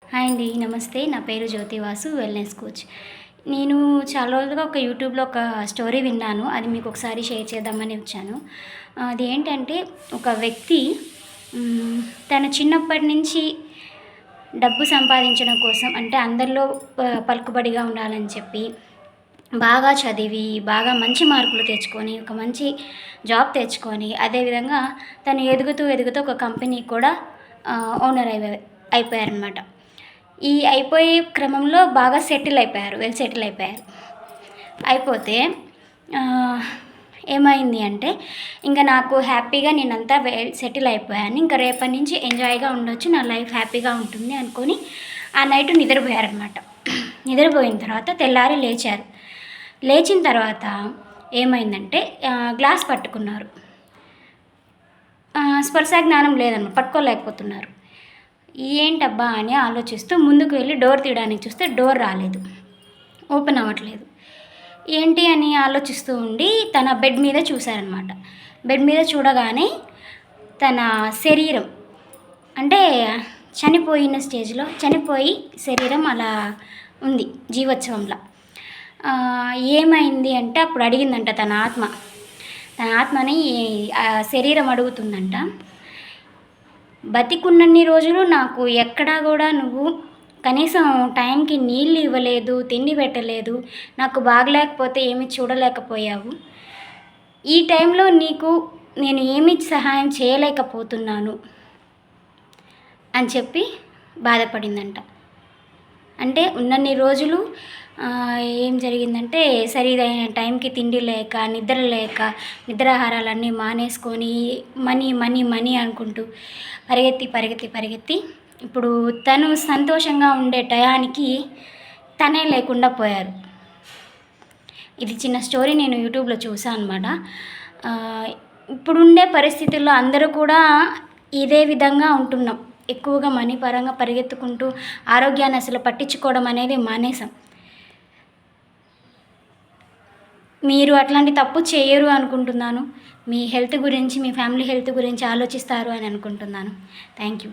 Hi అండి. నమస్తే. నా పేరు జ్యోతి వాసు, వెల్‌నెస్ కోచ్. నేను చాలా రోజులుగా ఒక యూట్యూబ్‌లో ఒక స్టోరీ విన్నాను. అది మీకు ఒకసారి షేర్ చేద్దామని వచ్చాను. అదేంటంటే ఒక వ్యక్తి హ్మ్, తన చిన్నప్పటి నుంచి డబ్బు సంపాదించడం కోసం అంటే అందరిలో పలుకుబడిగా ఉండాలని చెప్పి, బాగా చదివి, బాగా మంచి మార్కులు తెచ్చుకొని, ఒక మంచి జాబ్ తెచ్చుకొని, అదేవిధంగా తను ఎదుగుతూ, ఎదుగుతూ ఒక కంపెనీకి కూడా ఓనర్ అయిపోయారనమాట. ఈ అయిపోయే క్రమంలో బాగా సెటిల్ అయిపోయారు. సెటిల్ అయిపోయారు. అయిపోతే ఆహ్, ఏమైంది అంటే, ఇంక నాకు హ్యాపీగా నేనంతా సెటిల్ అయిపోయాను. ఇంక రేపటి నుంచి ఎంజాయ్‌గా ఉండొచ్చు. నా లైఫ్ హ్యాపీగా ఉంటుంది అనుకోని ఆ నైట్ నిద్రపోయారనమాట. నిద్రపోయిన తర్వాత తెల్లారి లేచారు. లేచిన తర్వాత ఏమైందంటే గ్లాస్ పట్టుకున్నారు. స్పర్శా జ్ఞానం లేదనమాట. పట్టుకోలేకపోతున్నారు. ఏంటబ్బా అని ఆలోచిస్తూ ముందుకు వెళ్ళి డోర్ తీయడానికి చూస్తే డోర్ రాలేదు. ఓపెన్ అవ్వట్లేదు. ఏంటి అని ఆలోచిస్తూ ఉండి తన బెడ్ మీద చూశారనమాట. బెడ్ మీద చూడగానే తన శరీరం అంటే చనిపోయిన స్టేజ్‌లో చనిపోయి శరీరం అలా ఉంది జీవోత్సవంలా. ఏమైంది అంటే అప్పుడు అడిగిందంట తన ఆత్మ. తన ఆత్మని ఆ శరీరం అడుగుతుందంట. బతికున్నన్ని రోజులు నాకు ఎక్కడా కూడా నువ్వు కనీసం టైంకి నీళ్ళు ఇవ్వలేదు, తిండి పెట్టలేదు, నాకు బాగలేకపోతే ఏమీ చూడలేకపోయావు. ఈ టైంలో నీకు నేను ఏమీ సహాయం చేయలేకపోతున్నాను అని చెప్పి బాధపడిందంట. అంటే ఉన్నన్ని రోజులు ఏం జరిగిందంటే సరిదైన టైంకి తిండి లేక, నిద్ర లేక, నిద్రాహారాలన్నీ మానేసుకొని మనీ, మనీ, మనీ అనుకుంటూ పరిగెత్తి ఇప్పుడు తను సంతోషంగా ఉండే టయానికి తనే లేకుండా పోయారు. ఇది చిన్న స్టోరీ నేను యూట్యూబ్‌లో చూసా అనమాట. ఇప్పుడుండే పరిస్థితుల్లో అందరూ కూడా ఇదే విధంగా ఉంటున్నాం. ఎక్కువగా మనీ పరంగా పరిగెత్తుకుంటూ ఆరోగ్యాన్ని అసలు పట్టించుకోవడం అనేది మానేసాం. మీరు అట్లాంటి తప్పు చేయరు అనుకుంటున్నాను. మీ హెల్త్ గురించి, మీ ఫ్యామిలీ హెల్త్ గురించి ఆలోచిస్తారు అని అనుకుంటున్నాను. Thank you.